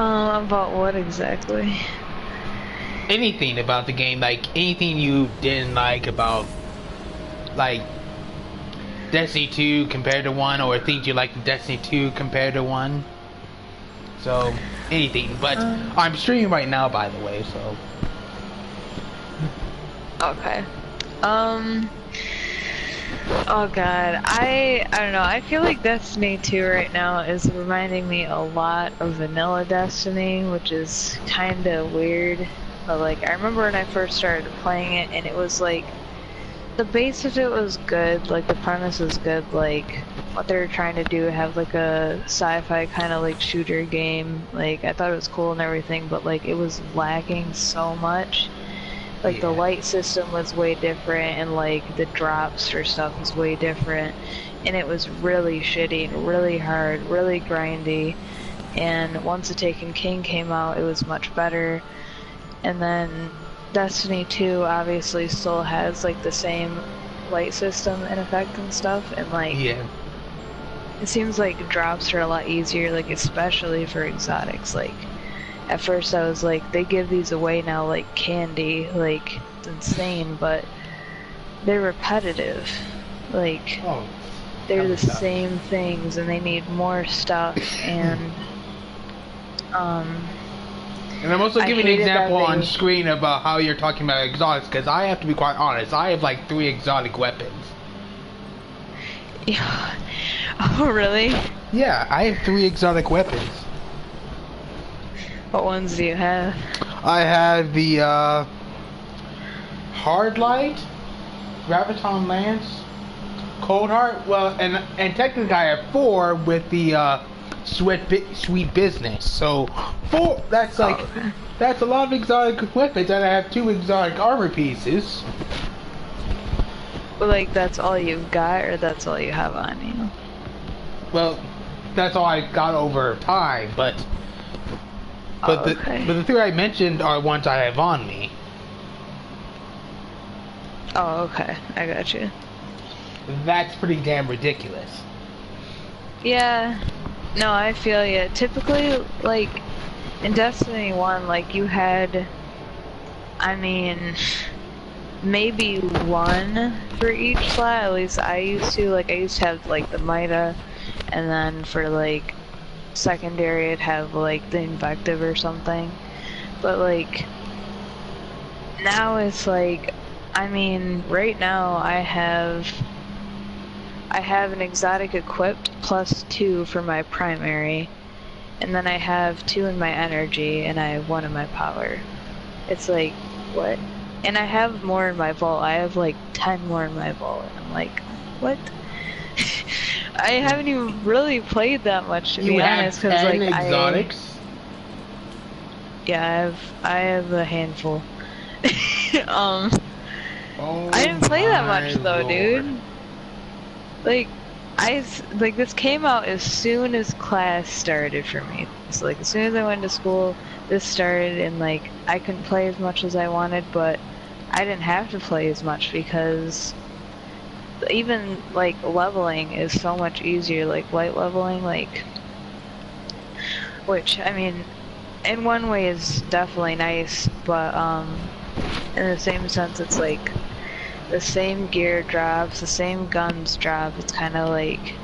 About what exactly? Anything about the game, like anything you didn't like about like Destiny 2 compared to 1, or things you like in Destiny 2 compared to 1. So, anything. But Um, I'm streaming right now, by the way, so. okay. Um, oh god, I don't know, I feel like Destiny 2 right now is reminding me a lot of vanilla Destiny, which is kinda weird. But like, I remember when I first started playing it, and it was like, the base of it was good, like the premise was good, like what they were trying to do, have like a sci-fi kind of like shooter game, like I thought it was cool and everything, but like it was lacking so much. Like the Yeah. light system was way different, and like the drops for stuff was way different, and it was really shitty and really hard, really grindy. And once the Taken King came out, it was much better. And then Destiny 2 obviously still has like the same light system and effect and stuff, and like Yeah. it seems like drops are a lot easier, like especially for exotics. Like at first I was like, they give these away now like candy, like it's insane, but they're repetitive. Like Oh, they're hella the stuff. same things and they need more stuff, and um And I'm also I giving an hated that example on they screen about how you're talking about exotics, because I have to be quite honest. I have like 3 exotic weapons. yeah. Oh really? Yeah, I have 3 exotic weapons. What ones do you have? I have the Hard Light, Graviton Lance, Cold Heart. Well, and technically I have 4 with the Sweet Business. So 4. That's like Oh, okay. that's a lot of exotic weapons, and I have 2 exotic armor pieces. But like that's all you've got, or that's all you have on you? Well, that's all I got over time, but Oh, the okay. but the 3 I mentioned are ones I have on me. Oh, okay. I got you. That's pretty damn ridiculous. Yeah. No, I feel you. Typically, like in Destiny 1, like you had, I mean, maybe one for each slot. At least I used to. Like I used to have like the Mida, and then for like secondary, I'd have like the Invective or something. But like now it's like, I mean, right now I have an exotic equipped plus 2 for my primary, and then I have 2 in my energy, and I have 1 in my power. It's like, what? And I have more in my vault. I have like 10 more in my vault, and I'm like, what? I haven't even really played that much, to You be have honest, because 10 like exotics? yeah, I have a handful. um, Oh I didn't play that my much though, lord. dude. Like, like this came out as soon as class started for me. So like as soon as I went to school, this started, and like I couldn't play as much as I wanted, but I didn't have to play as much because even like leveling is so much easier, like light leveling, like, which I mean, in one way is definitely nice, but in the same sense it's like the same gear drops, the same guns drop. It's kind of like,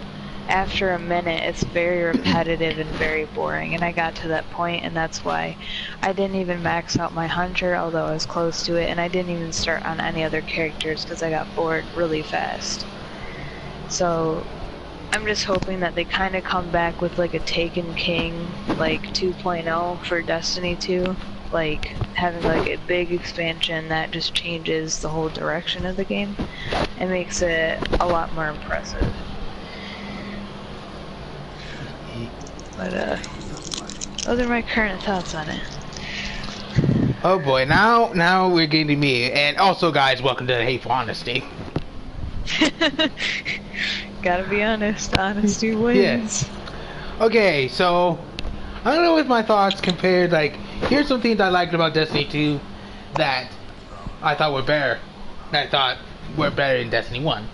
after a minute, it's very repetitive and very boring. And I got to that point, and that's why I didn't even max out my hunter, although I was close to it, and I didn't even start on any other characters because I got bored really fast. So I'm just hoping that they kind of come back with like a Taken King like 2.0 for Destiny 2. Like having like a big expansion that just changes the whole direction of the game and makes it a lot more impressive. But those are my current thoughts on it. Oh boy, now we're getting to me. And also guys, welcome to the Hateful Honesty. Gotta be honest, honesty Yeah. wins. Okay, so I don't know what my thoughts compared, like, here's some things I liked about Destiny 2 that I thought were better. That I thought were better in Destiny 1.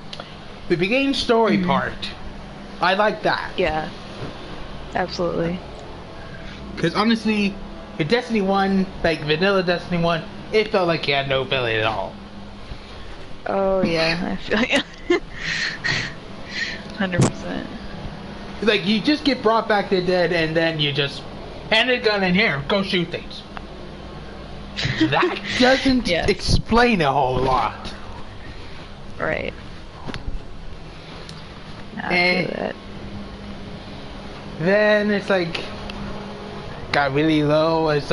The beginning story part, I like that. Yeah, absolutely. Because honestly, in Destiny 1, like vanilla Destiny 1, it felt like you had no ability at all. Oh yeah, I feel you. 100%. Like, you just get brought back to dead and then you just hand a gun in here, go shoot things. That doesn't Yes. explain a whole lot. Right. I And feel that. then it's like got really low. It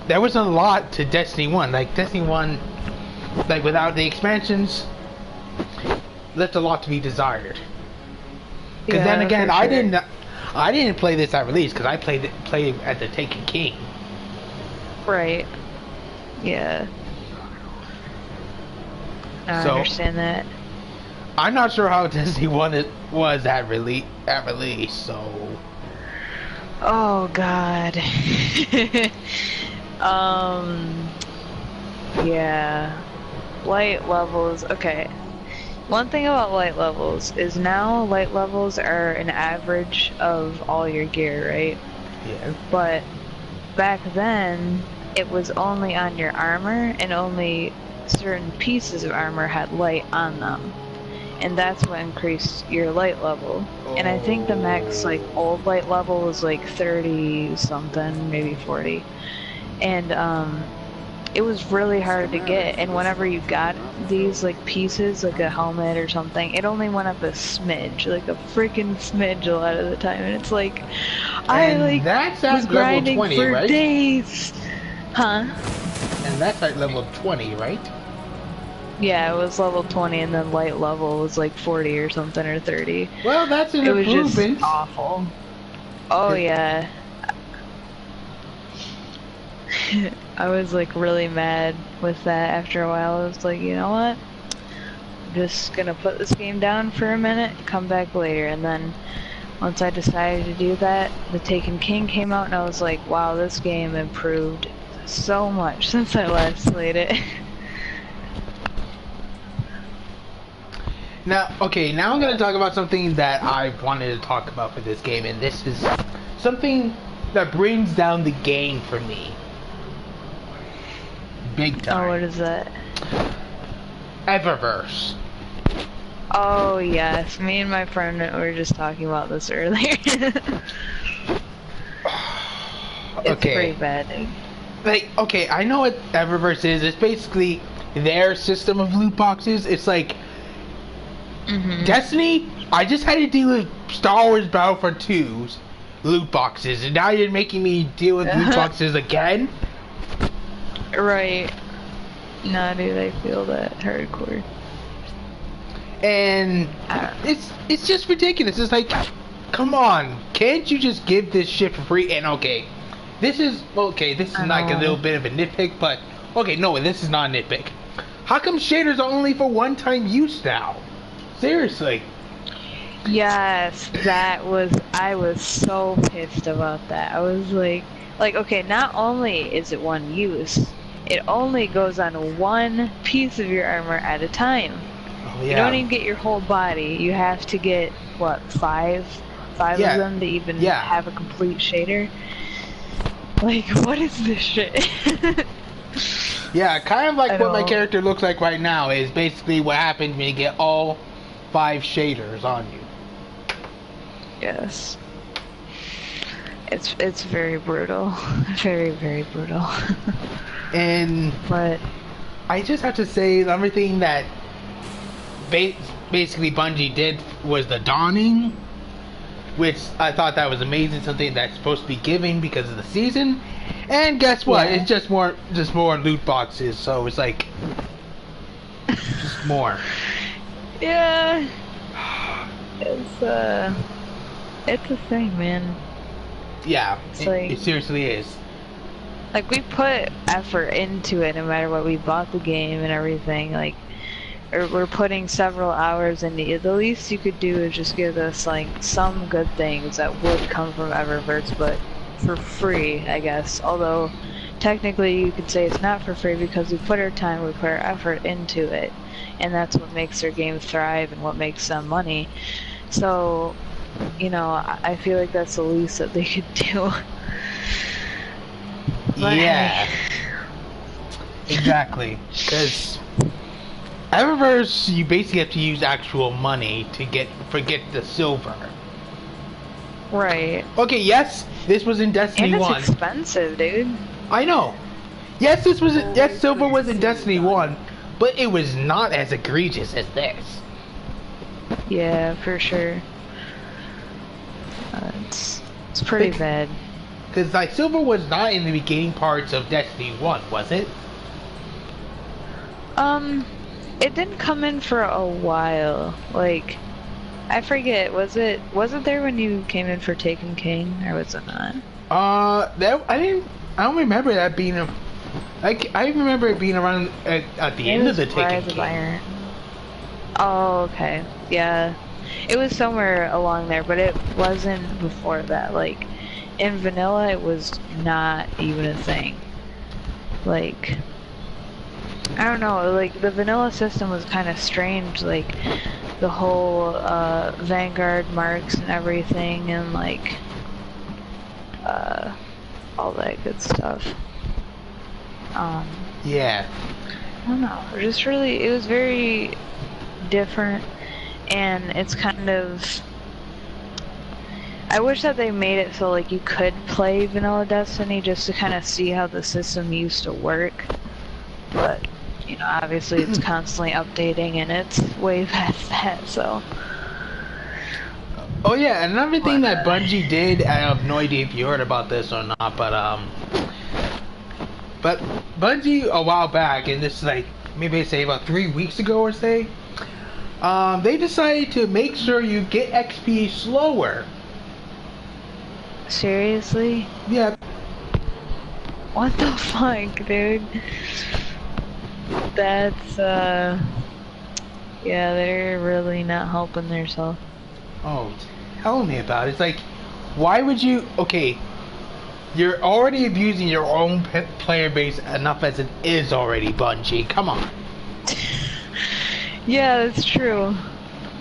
there was a lot to Destiny 1. Like Destiny 1, like without the expansions, left a lot to be desired. Because Yeah, then again, for sure. I didn't play this at release because I played at the Taken King. Right. Yeah. I So understand that. I'm not sure how Destiny 1 was at release. So Oh God. Yeah. Light levels. Okay. One thing about light levels is now light levels are an average of all your gear, right? yeah. But back then, it was only on your armor, and only certain pieces of armor had light on them. And that's what increased your light level. And I think the max, like, old light level was like 30 something, maybe 40. And, it was really hard to get, and whenever you got these, like, pieces, like a helmet or something, it only went up a smidge, like a freaking smidge a lot of the time, and it's like, I, like, that's was at level grinding 20, for right? days. Huh? And that's at level 20, right? Yeah, it was level 20, and then light level was like 40 or something, or 30. Well, that's an It was improvement. just awful. Oh, yeah. I was like really mad with that after a while. I was like, you know what? I'm just gonna put this game down for a minute, come back later. And then once I decided to do that, the Taken King came out, and I was like, wow, this game improved so much since I last played it. Now, okay, now I'm going to talk about something that I wanted to talk about for this game, and this is something that brings down the game for me. Big time. Oh, what is that? Eververse. Oh, yes. Me and my friend were just talking about this earlier. It's pretty bad. Like, okay, I know what Eververse is. It's basically their system of loot boxes. It's like Destiny. I just had to deal with Star Wars Battlefront 2's loot boxes, and now you're making me deal with loot boxes again. Right. Nah, dude, I feel that hardcore. And it's just ridiculous. It's like, come on, can't you just give this shit for free? And okay, this is like a little bit of a nitpick, but okay, no, this is not a nitpick. How come shaders are only for one-time use now? Seriously. Yes, I was so pissed about that. I was like, okay, not only is it one use, it only goes on one piece of your armor at a time. Oh, yeah. You don't even get your whole body. You have to get, what, five of them to even have a complete shader? Like, what is this shit? Yeah, kind of like what my character looks like right now is basically what happens when you get all 5 shaders on you. Yes. It's very brutal. Very, very brutal. And but I just have to say everything that basically Bungie did was the dawning, which I thought that was amazing, something that's supposed to be giving because of the season. And guess what? Yeah. It's just more loot boxes, so it's like just more. Yeah. It's a thing, man. Yeah, Like, it seriously is. Like, we put effort into it no matter what. We bought the game and everything, like, or we're putting several hours into it. The least you could do is just give us, like, some good things that would come from Eververse, but for free, I guess. Although, technically, you could say it's not for free because we put our time, we put our effort into it. And that's what makes their game thrive and what makes them money. So, you know, I feel like that's the least that they could do. But Yeah, hey, exactly. Because Eververse, you basically have to use actual money to forget the silver. right. Okay, yes, this was in And Destiny it's 1. expensive, dude. I know. Yes, yes, Only silver was in PC Destiny guy. 1, but it was not as egregious as this. Yeah, for sure. It's pretty bad. Because like silver was not in the beginning parts of Destiny 1, was it? Um, it didn't come in for a while. Like, I forget, was it there when you came in for Taken King, or was it not? That I don't remember that being a. I remember it being around at the It end of was the Taken Rise of King. Iron. Oh, okay. Yeah. It was somewhere along there, but it wasn't before that. Like, in vanilla, it was not even a thing. Like, I don't know, like, the vanilla system was kind of strange, like, the whole, Vanguard marks and everything, and, like, all that good stuff. Yeah. I don't know, it was very different, and it's kind of, I wish that they made it so, like, you could play vanilla Destiny just to kind of see how the system used to work, but, you know, obviously it's constantly updating and it's way past that, so. Oh yeah, another thing that Bungie did, I have no idea if you heard about this or not, but Bungie a while back, and this is like maybe say about 3 weeks ago or say, they decided to make sure you get XP slower. Seriously? Yeah. What the fuck, dude? That's, yeah, they're really not helping themselves. Oh, tell me about it. It's like, why would you? Okay, you're already abusing your own player base enough as it is already, Bungie. Come on. Yeah, that's true.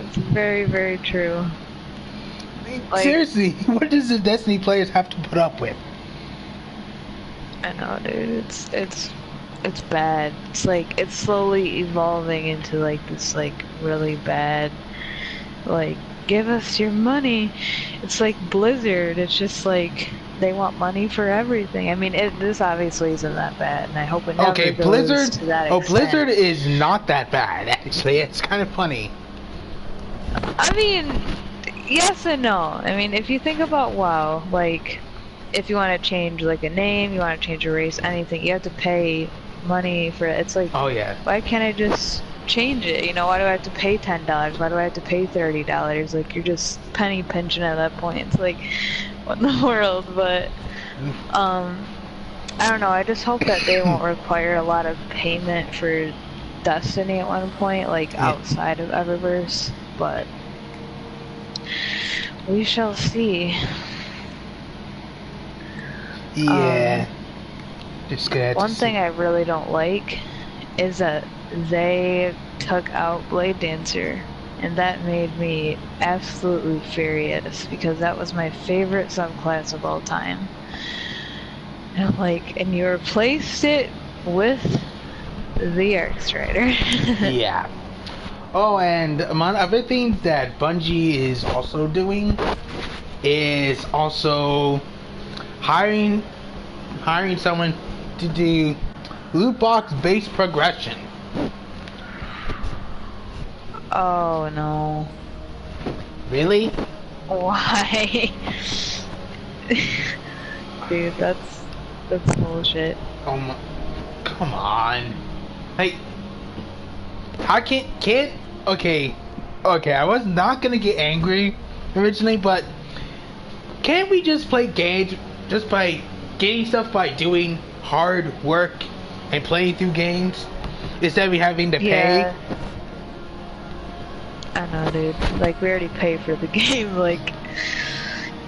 It's very, very true. Like, seriously, what does the Destiny players have to put up with? I know, dude. It's bad. It's like it's slowly evolving into like this like really bad. Like, give us your money. It's like Blizzard. It's just like they want money for everything. I mean, this obviously isn't that bad, and I hope it never Okay, goes Blizzard. to that Oh, extent. Blizzard is not that bad. Actually, it's kind of funny. I mean, yes and no. I mean, if you think about WoW, like, if you want to change like a name, you want to change a race, anything, you have to pay money for it. It's like, Oh yeah. why can't I just change it? You know, why do I have to pay $10? Why do I have to pay $30? Like, you're just penny pinching at that point. It's like, what in the world? But, I don't know. I just hope that they won't require a lot of payment for Destiny at one point, like outside of Eververse. But we shall see. Yeah. Just glad One thing I really don't like is that they took out Blade Dancer, and that made me absolutely furious because that was my favorite subclass of all time. And I'm like, and you replaced it with the Arc Strider. Yeah. Oh, and among other things that Bungie is also doing is also hiring someone to do loot box based progression. Oh no. Really? Why? Dude, that's bullshit. Oh my, come on. Like, how can't okay, I was not gonna get angry originally, but can't we just play games just by getting stuff by doing hard work and playing through games instead of having to pay? I know, dude. Like, we already pay for the game. Like,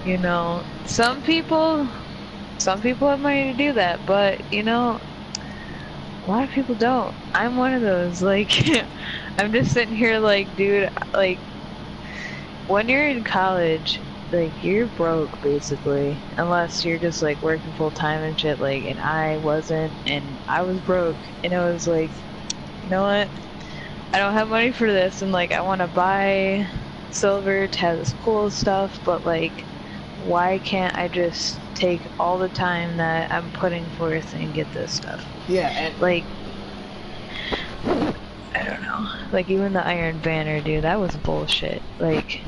you know, some people have money to do that, but you know, a lot of people don't. I'm one of those. Like, I'm just sitting here like, dude, like, when you're in college, like you're broke basically, unless you're just like working full time and shit. Like, and I wasn't, and I was broke, and it was like, you know what? I don't have money for this, and like I want to buy silver to have this cool stuff, but like, why can't I just take all the time that I'm putting forth and get this stuff? Yeah, and like, I don't know. Like even the Iron Banner, dude, that was bullshit. Like,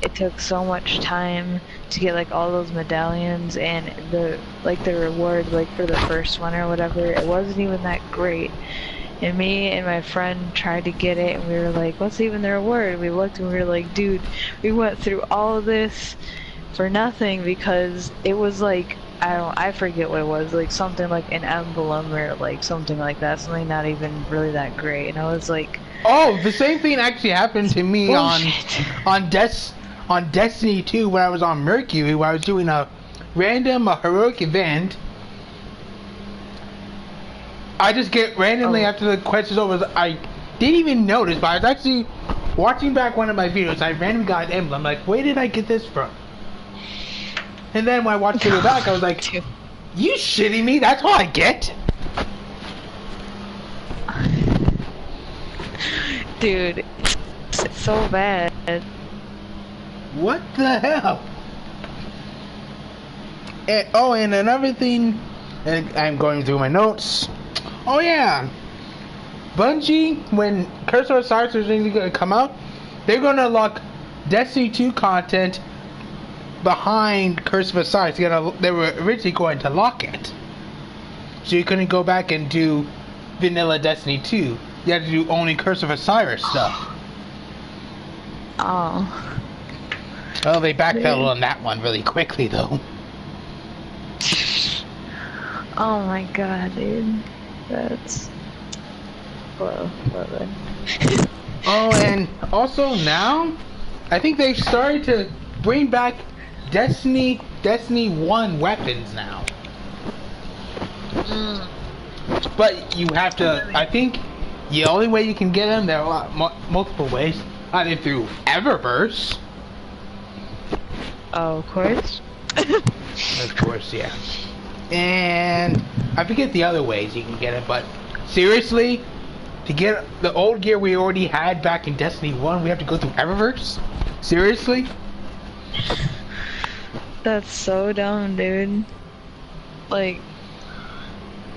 it took so much time to get like all those medallions, and the reward like for the first one or whatever, it wasn't even that great. And me and my friend tried to get it, and we were like, what's even the reward? We looked and we were like, dude, we went through all of this for nothing, because it was like, I forget what it was, like something like an emblem or like something like that, something not even really that great. And I was like, oh, the same thing actually happened to me bullshit. on Destiny 2 when I was on Mercury, where I was doing a random heroic event. I just get randomly after the quest is over. I didn't even notice, but I was actually watching back one of my videos. I randomly got an emblem. Like, where did I get this from? And then when I watched it back, I was like, you shitting me? That's all I get? Dude, it's so bad. What the hell? And, oh, and another thing, and I'm going through my notes. Oh yeah, Bungie, when Curse of Osiris is going to come out, they're going to unlock Destiny 2 content behind Curse of Osiris. They were originally going to lock it, so you couldn't go back and do vanilla Destiny 2. You had to do only Curse of Osiris stuff. Oh. Well, they backpedaled on that one really quickly, though. Oh my god, dude. That's... Well then. Oh, and also now, I think they started to bring back Destiny 1 weapons now. But you have to, I think, the only way you can get them, there are multiple ways. Either through Eververse. Oh, of course. Of course, yeah. And I forget the other ways you can get it, but seriously, to get the old gear we already had back in Destiny 1, we have to go through Eververse? Seriously? That's so dumb, dude. Like,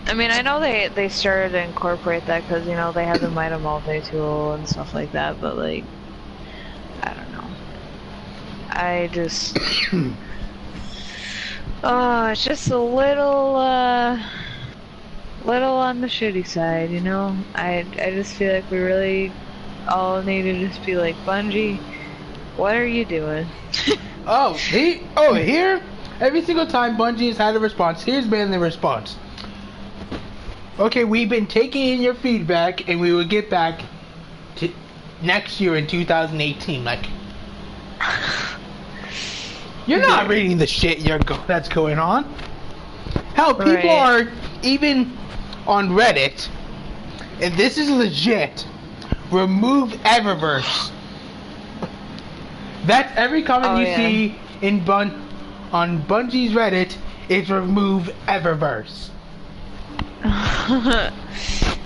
I mean, I know they started to incorporate that because, you know, they have the Might of multi-tool and stuff like that, but like, I don't know. I just... Oh, it's just a little on the shitty side, you know? I just feel like we really all need to just be like, Bungie, what are you doing? Here? Every single time Bungie has had a response, here's been the response. Okay, we've been taking in your feedback, and we will get back to next year in 2018. Like, you're not reading the shit that's going on. Hell, people are even on Reddit, and this is legit. Remove Eververse. That's every comment you see on Bungie's Reddit is remove Eververse.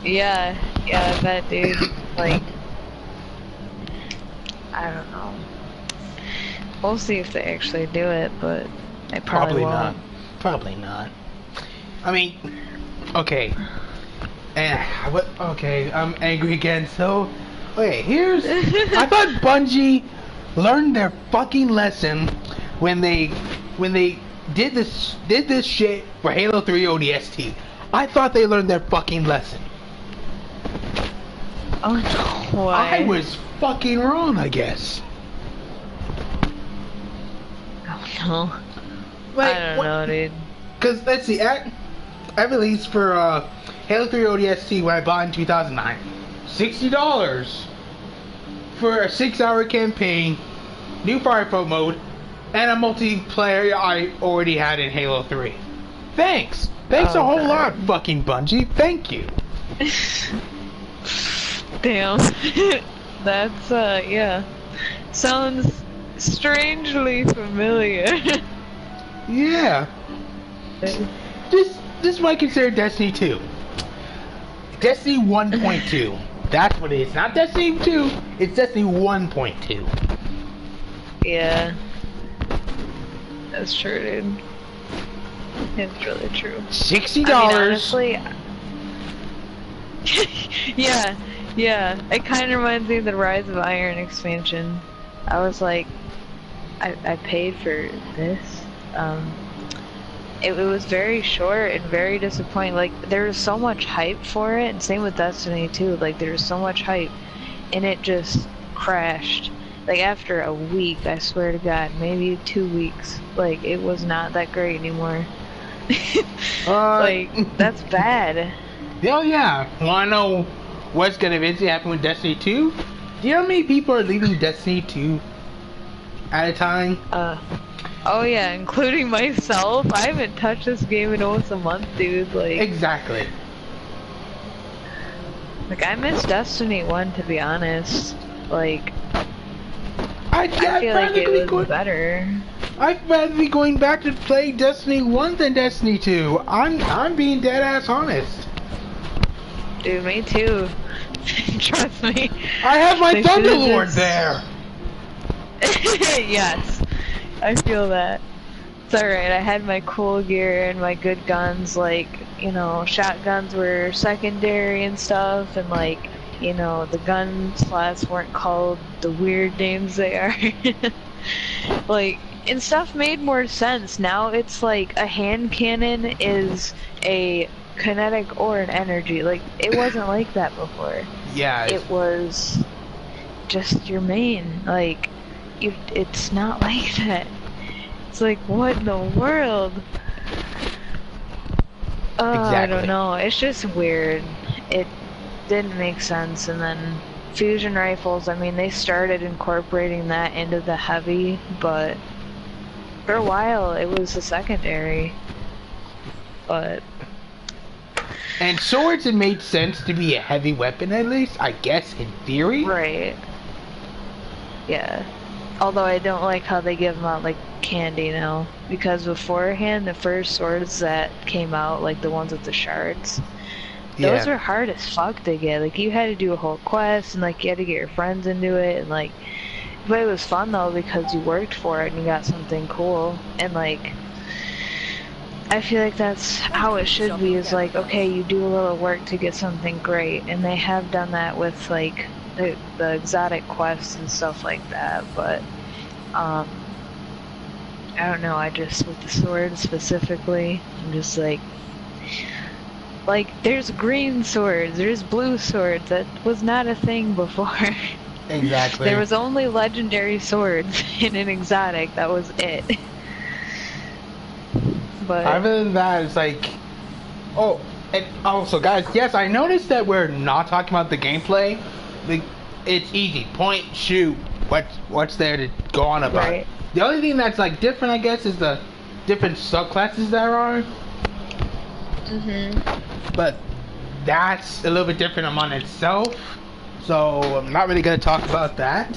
yeah, I bet, dude. Like, I don't know. We'll see if they actually do it, but they probably won't. Not. Probably not. I mean, okay. Okay, I'm angry again. So, okay, I thought Bungie learned their fucking lesson when they did this shit for Halo 3 ODST. I thought they learned their fucking lesson. Oh no, why? I was fucking wrong, I guess. Oh no. Like, I don't know, dude. Cause let's see, I released for Halo 3 ODST when I bought in 2009, $60 for a 6-hour campaign, new Firefall mode, and a multiplayer I already had in Halo 3. Thanks a whole lot, fucking Bungie. Thank you. Damn. That's yeah. Sounds strangely familiar. Yeah. This might consider Destiny 2. Destiny 1.2. That's what it is. Not Destiny 2, it's Destiny 1.2. Yeah. That's true, dude. It's really true. $60. I mean, honestly, yeah, yeah. It kind of reminds me of the Rise of Iron expansion. I was like, I paid for this. It was very short and very disappointing. Like, there was so much hype for it, and same with Destiny 2. Like, there was so much hype, and it just crashed. Like, after a week, I swear to God, maybe 2 weeks. Like, it was not that great anymore. Like, that's bad. Oh yeah. Wanna know what's gonna eventually happen with Destiny 2? Do you know how many people are leaving Destiny 2 at a time? Oh yeah, including myself. I haven't touched this game in almost a month, dude. Like, Exactly. I miss Destiny 1, to be honest. Like, I feel like it was better. I'd rather be going back to play Destiny 1 than Destiny 2. I'm being dead ass honest. Dude, me too. Trust me. I have my They Thunderlord should've there. Yes, I feel that. It's alright, I had my cool gear and my good guns, like, you know, shotguns were secondary and stuff, and like, you know, the gun slots weren't called the weird names they are. Like, and stuff made more sense. Now it's like a hand cannon is a kinetic or an energy. Like, it wasn't like that before. Yeah. It was just your main. Like, it's not like that. It's like, what in the world? Exactly. I don't know. It's just weird. It didn't make sense. And then fusion rifles, I mean, they started incorporating that into the heavy, but for a while it was a secondary. But And swords, it made sense to be a heavy weapon at least, I guess, in theory. right. Yeah. Although I don't like how they give them out like candy now. Because beforehand, the first swords that came out, like the ones with the shards, those were hard as fuck to get. Like, you had to do a whole quest, and like you had to get your friends into it, and like, but it was fun though because you worked for it and you got something cool. And like, I feel like that's how it should be, is like, okay, you do a little work to get something great, and they have done that with like the exotic quests and stuff like that. But I don't know, I just, with the sword specifically, I'm just like, there's green swords, there's blue swords, that was not a thing before. Exactly. There was only legendary swords in an exotic, that was it. But other than that, it's like, oh, and also, guys, yes, I noticed that we're not talking about the gameplay. Like, it's easy, point, shoot. What's there to go on about? Right. The only thing that's like different, I guess, is the different subclasses there are. But that's a little bit different among itself. So I'm not really gonna talk about that.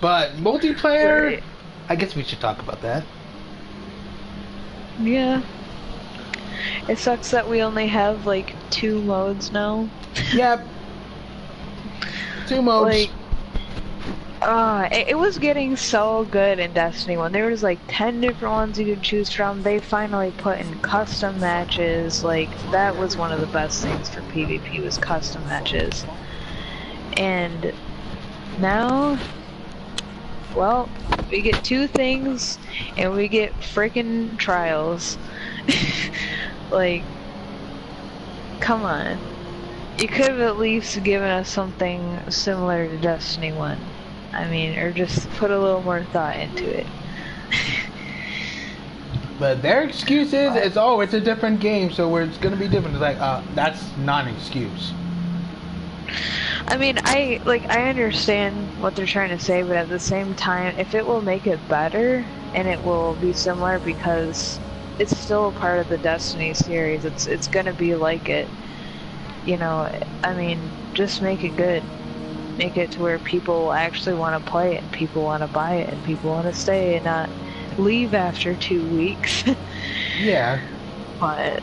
But multiplayer, Right. I guess we should talk about that. Yeah. It sucks that we only have like 2 modes now. Yep. 2 modes. Like, it was getting so good in Destiny 1. There was like 10 different ones you could choose from. They finally put in custom matches. Like, that was one of the best things for PvP, was custom matches. And now, well, we get 2 things, and we get frickin' trials. Like, come on. You could have at least given us something similar to Destiny 1. I mean, or just put a little more thought into it. But their excuse is, it's a different game, so it's gonna be different. It's like, that's not an excuse. I mean, I understand what they're trying to say, but at the same time, if it will make it better, and it will be similar because it's still a part of the Destiny series, it's gonna be like it. You know, I mean, just make it good. make it to where people actually want to play it and people want to buy it and people want to stay and not leave after 2 weeks. Yeah. But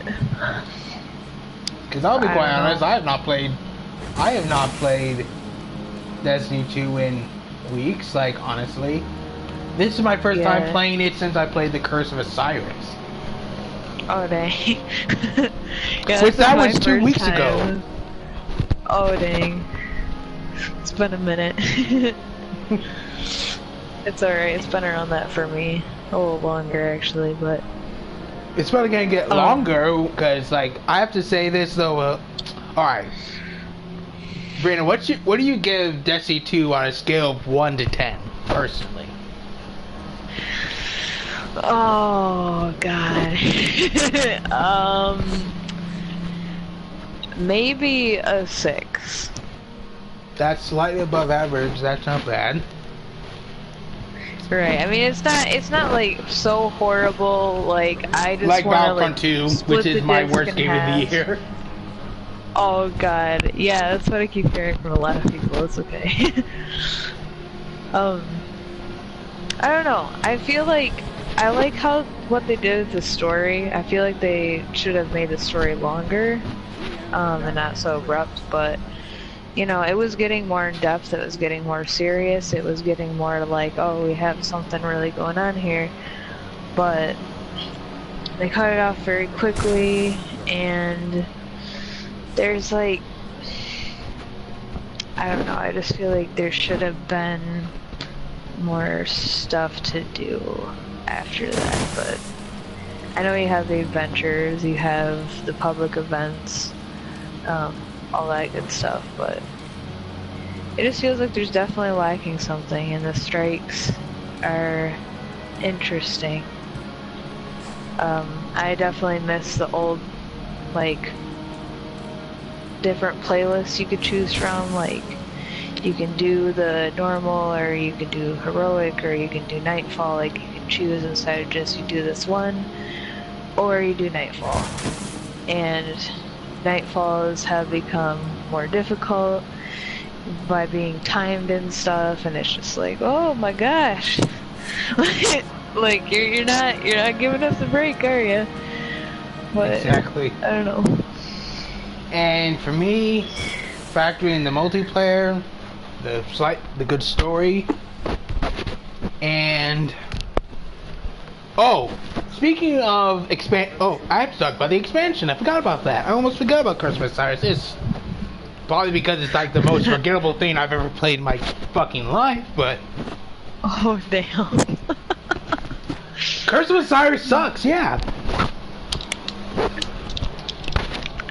because I'll be quite honest, I have not played Destiny 2 in weeks, like, honestly. This is my first time playing it since I played the Curse of Osiris. Oh dang. Which that was 2 weeks ago. Oh dang. It's been a minute. It's alright, it's been around that for me. A little longer actually, but it's probably gonna get longer, because, like, I have to say this though, alright. Brandon, what do you give Destiny 2 on a scale of 1 to 10, personally? Oh god. Maybe a 6. That's slightly above average. That's not bad. Right. I mean, it's not like so horrible. Like I just like want to Battlefront 2, which is my worst game of the year. Oh god, yeah, that's what I keep hearing from a lot of people. It's okay. I don't know. I feel like I like what they did with the story. I feel like they should have made the story longer, and not so abrupt. But you know, it was getting more in depth. It was getting more serious. It was getting more like, oh, we have something really going on here. But they cut it off very quickly, and there's like, I don't know, I just feel like there should have been more stuff to do after that. But I know you have the adventures, you have the public events, all that good stuff, but it just feels like there's definitely lacking something, and the strikes are interesting. I definitely miss the old, like, different playlists you could choose from. Like, you can do the normal, or you can do heroic, or you can do nightfall. Like, you can choose instead of just you do this one, or you do nightfall. And nightfalls have become more difficult by being timed and stuff, and it's just like, oh my gosh. Like, you're not giving us a break, are you? But exactly. I don't know. And for me, factoring the multiplayer, the good story, and speaking of I have to talk about the expansion. I forgot about that. I almost forgot about Curse of Osiris. It's probably because it's like the most forgettable thing I've ever played in my fucking life, but oh damn. Curse of Osiris sucks, yeah.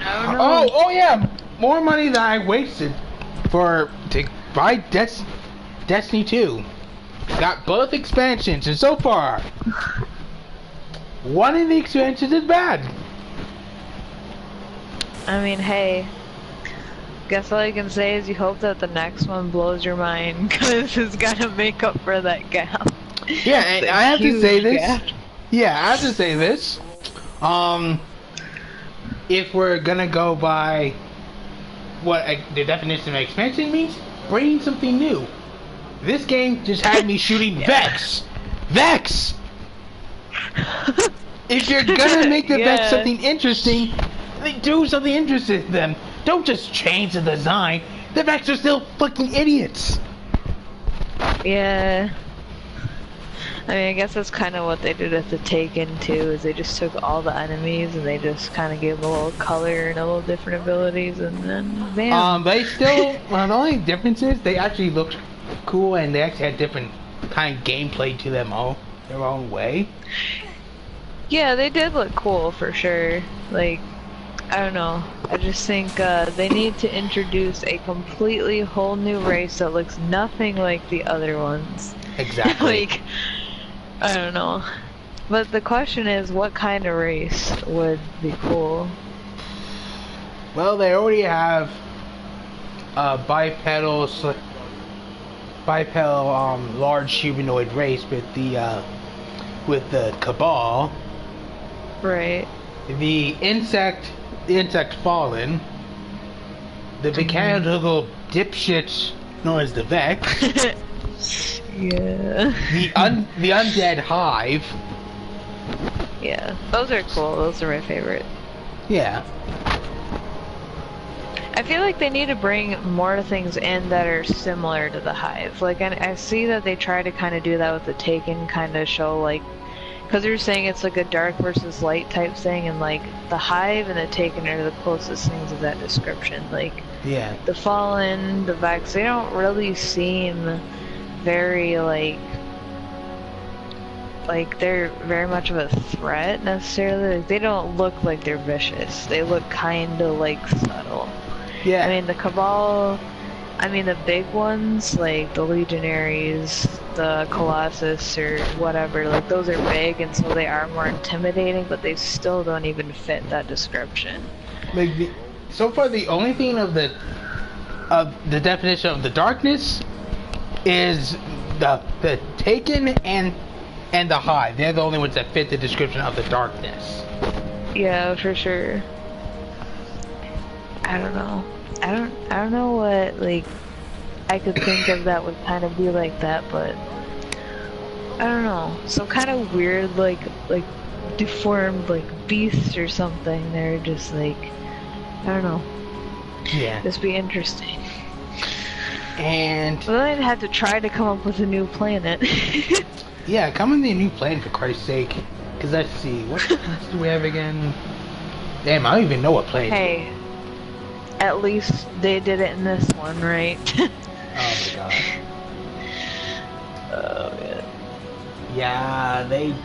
I don't know. Oh yeah, more money than I wasted to buy Destiny 2. Got both expansions, and so far, one of the expansions is bad. I mean, hey, guess all I can say is you hope that the next one blows your mind, because it's gotta make up for that gap. Yeah, and I have to say this. Gap. Yeah, I have to say this. If we're gonna go by what the definition of expansion means, bringing something new. This game just had me shooting Vex. Vex! If you're gonna make the Vex something interesting, then do something interesting to them. Don't just change the design. The Vex are still fucking idiots. Yeah. I mean, I guess that's kind of what they did with the Taken too, is they just took all the enemies and they just kind of gave them a little color and a little different abilities, and then bam. They still, well, the only difference is they actually looked cool, and they actually had different kind of gameplay to them all their own way. Yeah, they did look cool for sure. Like, I don't know. I just think they need to introduce a completely whole new race that looks nothing like the other ones. Exactly. Like, I don't know. But the question is, what kind of race would be cool? Well, they already have a bipedal large humanoid race with the Cabal. Right. The insect fallen. The mechanical dipshits known as the Vex. Yeah. The Undead Hive. Yeah, those are cool. Those are my favorite. Yeah. I feel like they need to bring more things in that are similar to the Hive. Like, I see that they try to kind of do that with the Taken, kind of show, like, because they're saying it's like a dark versus light type thing, and like, the Hive and the Taken are the closest things of that description. Like, Yeah. the Fallen, the Vex, they don't really seem very, like they're very much of a threat necessarily. Like, they don't look like they're vicious. They look kind of like subtle. Yeah. I mean, the Cabal, I mean, the big ones, like the Legionaries, the Colossus, or whatever, like, those are big, and so they are more intimidating, but they still don't even fit that description. Like, so far, the only thing of the definition of the darkness is the Taken and the Hive. They're the only ones that fit the description of the darkness. Yeah, for sure. I don't know. I don't know what, like, I could think of that would kind of be like that, but I don't know. Some kind of weird, like deformed, like, beast or something. They're just like, I don't know. Yeah. Just be interesting. And well, then I'd have to try to come up with a new planet. yeah, come in the new planet for Christ's sake. Cause let's see, what do we have again? Damn, I don't even know what planet. Hey, at least they did it in this one, right? Oh my god. Oh man. Yeah, they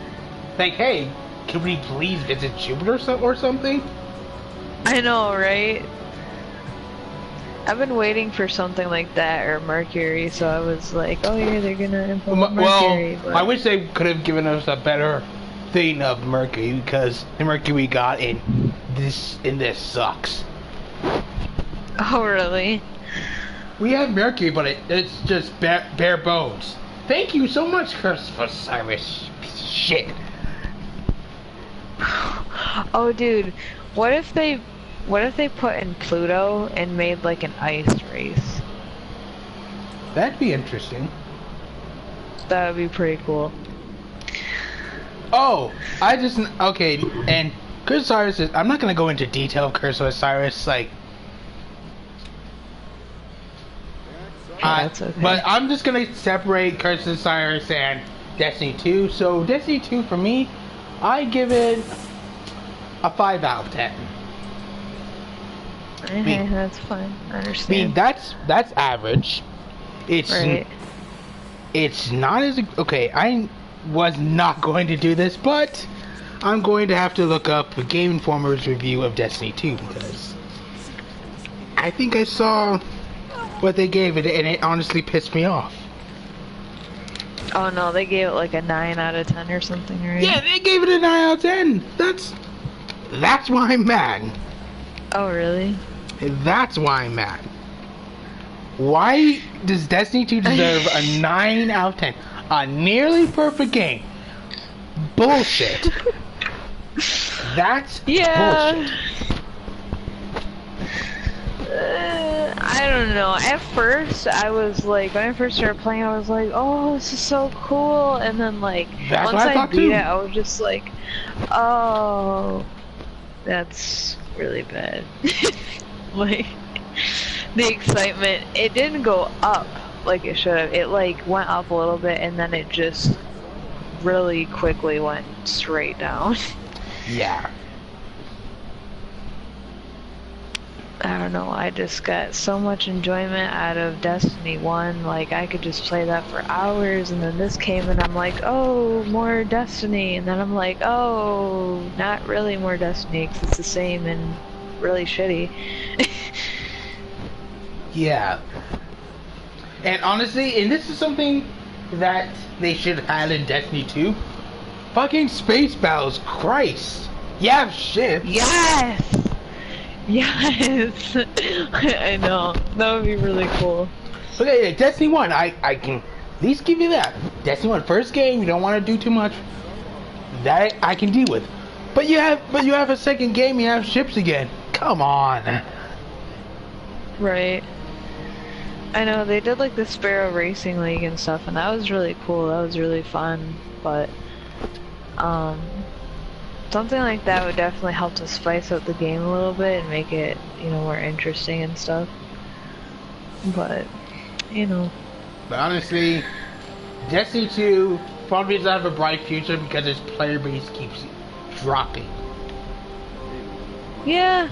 think, hey, can we please visit Jupiter or something? I know, right? I've been waiting for something like that, or Mercury, so I was like, oh yeah, they're gonna implement Mercury. Well, but... I wish they could have given us a better thing of Mercury, because the Mercury we got in this sucks. Oh really? We have Mercury, but it's just bare bones. Thank you so much, Christopher Cyrus. Piece of shit. Oh dude, what if they put in Pluto and made like an ice race? That'd be interesting. That would be pretty cool. Oh, okay, and Curse Osiris is, I'm not gonna go into detail of Curse Osiris, like, That's okay. but I'm just gonna separate Curse Osiris and Destiny 2. So Destiny 2 for me, I give it a 5 out of 10. Okay, that's fine. I I understand. mean, that's average. It's right. It's not as okay. I was not going to do this, but I'm going to have to look up Game Informer's review of Destiny 2 because I think I saw what they gave it, and it honestly pissed me off. Oh no, they gave it like a 9 out of 10 or something, right? Yeah, they gave it a 9 out of 10. That's why I'm mad. Oh really? That's why I'm mad. Why does Destiny 2 deserve a 9 out of 10? A nearly perfect game. Bullshit. That's bullshit. I don't know. At first, I was like, when I first started playing, I was like, oh, this is so cool. And then, like, That's once what I I thought beat too. it, I was just like, oh, that's really bad. Like, the excitement, it didn't go up like it should have. It, like, went up a little bit, and then it just really quickly went straight down. Yeah. I don't know, I just got so much enjoyment out of Destiny 1, like, I could just play that for hours, and then this came and I'm like, oh, more Destiny, and then I'm like, oh, not really more Destiny, because it's the same and really shitty. Yeah. And honestly, and this is something that they should have had in Destiny 2, fucking space battles, Christ. You have ships. Yes! Yes! I know, that would be really cool. Okay, Destiny 1, I can at least give you that. Destiny 1, first game, you don't want to do too much. That I can deal with. But you have a second game, you have ships again. Come on. Right. I know they did like the Sparrow Racing League and stuff, and that was really cool. That was really fun, but um, something like that would definitely help to spice up the game a little bit and make it, you know, more interesting and stuff. But, you know. But honestly, Destiny 2 probably doesn't have a bright future because its player base keeps dropping. Yeah,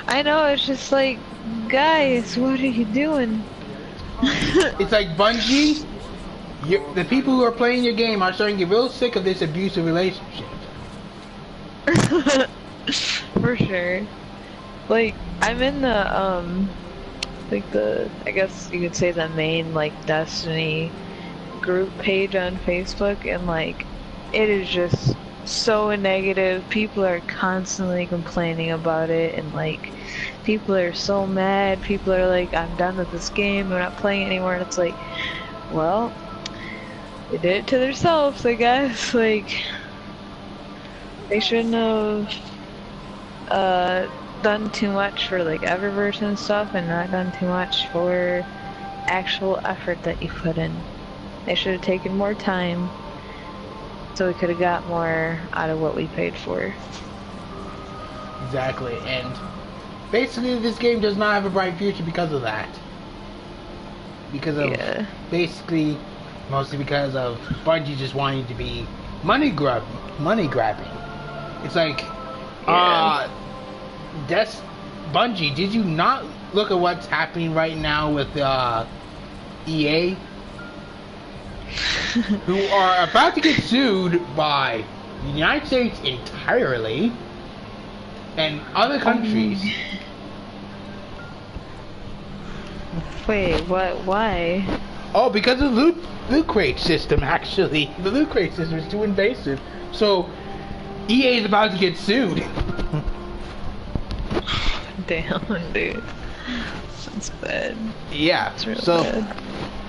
I know, it's just like, guys, what are you doing? It's like Bungie, the people who are playing your game are starting to get real sick of this abusive relationship. For sure. Like, I'm in the, like I guess you could say the main, like, Destiny group page on Facebook, and, like, it is just so negative. People are constantly complaining about it, and, like, people are so mad. People are like, I'm done with this game, I'm not playing it anymore, and it's like, well, they did it to themselves, I guess. Like, they shouldn't have, done too much for like Eververse and stuff, and not done too much for actual effort that you put in. They should have taken more time so we could have got more out of what we paid for. Exactly, and basically this game does not have a bright future because of that. Because of, basically, mostly because of Bungie just wanting to be money grabbing. It's like, Bungie, did you not look at what's happening right now with EA? Who are about to get sued by the United States entirely and other countries. Wait, what? Why? Oh, because of the loot crate system, actually. The loot crate system is too invasive. So, EA is about to get sued. Damn, dude. That's bad. Yeah, That's real so, bad.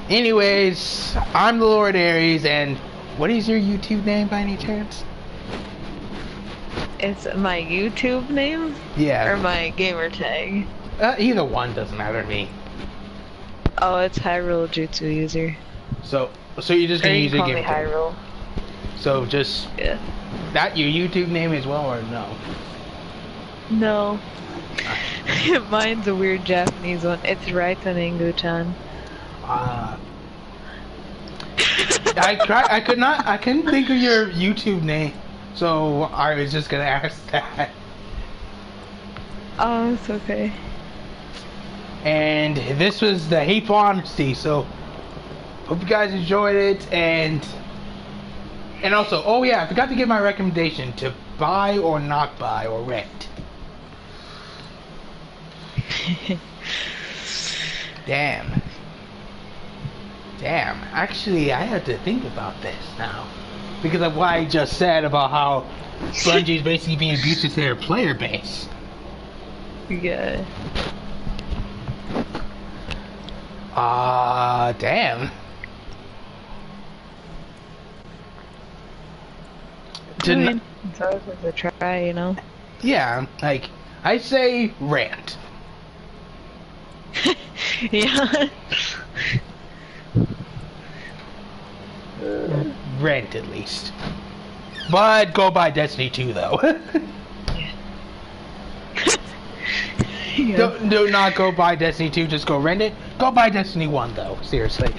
Anyways, I'm the Lord Aries, and what is your YouTube name by any chance? It's my YouTube name? Yeah. Or my gamer tag? Either one doesn't matter to me. Oh, it's Hyrule Jutsu User. So you're just gonna use your game. Call me Hyrule. So just that your YouTube name as well, or no? No. Mine's a weird Japanese one. It's Raita Ningu-chan. I couldn't think of your YouTube name, so I was just gonna ask that. Oh, it's okay. And this was the Hateful Honesty, so hope you guys enjoyed it, and also, oh yeah, I forgot to give my recommendation to buy or not buy or rent. Damn. Actually, I had to think about this now. Because of what I just said about how Bungie's basically being abusive to their player base. Yeah. Damn. I mean, it's always worth a try, you know? Yeah, like, I say rant. Yeah. Rent at least. But go buy Destiny 2 though. Yeah. Do not go buy Destiny 2, just go rent it. Go buy Destiny 1 though, seriously.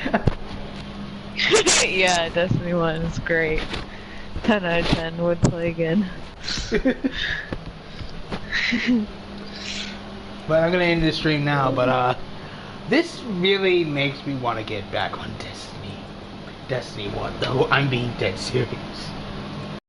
Yeah, Destiny 1 is great. 10 out of 10 would play again. But I'm gonna end this stream now, but this really makes me want to get back on Destiny 1 though. I'm being dead serious.